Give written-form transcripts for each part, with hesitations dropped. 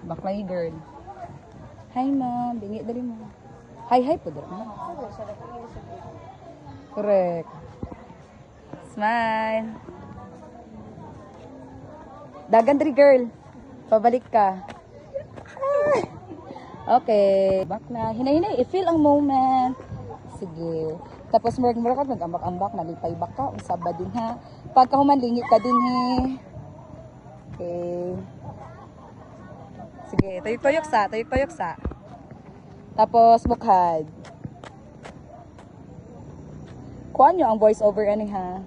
Baklay girl. Hi ma'am, bingi dali mo. Hi po dali mo. Correct. Smile. Dagan dali girl. Pabalik ka. Okay. Back na. Hinay-hinay. I-feel ang moment. Sige. Tapos murag-murag ka, nag-ambak-ambak, nalipay baka, usaba din ha. Pagka humanlingi ka din Okay. Sige, tuyok-tuyok sa. Tapos mukhad. Kuha nyo ang voice over ani ha.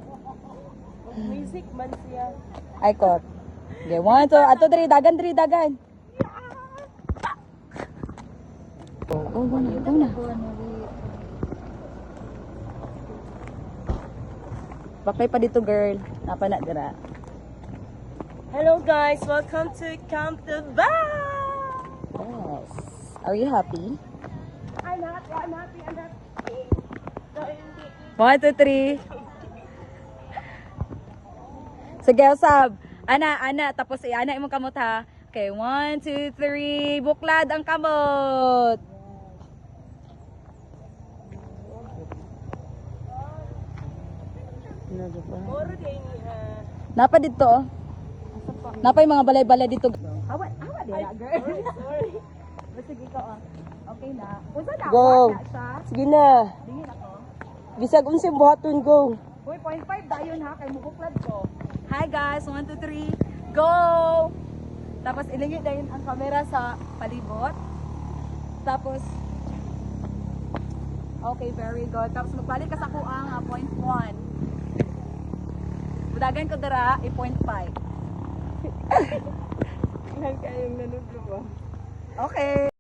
Music man siya. Ay kot. Okay, 1, 2, ato dagan. Go na. Bakay pa dito girl. Napa na dira. Hello guys, welcome to Camp the Yes. Are you happy? I'm happy. 1, 2, 3. Sige, usab. Ana, tapos ana imong kamot ha. Okay, 1, 2, 3. Buklad ang kamot. Moro din Napa dito oh. Napa yung mga balay-balay dito. Awat dira girl. Sorry. Sige ka oh. Okay na. Usa na Go. wala siya. Sige na. Dingin ako. Bisag unsay buhaton go. Uy, 0.5 dayon ha kay mubuklad ko. Hi guys, 1, 2, 3. Go! Tapos ilingit dayon ang camera sa palibot. Tapos okay, very good. Tapos magbalik ka sa kuang point 1. Budagan ko dara i-point 5. Nang kayong nanudlo ba? Okay.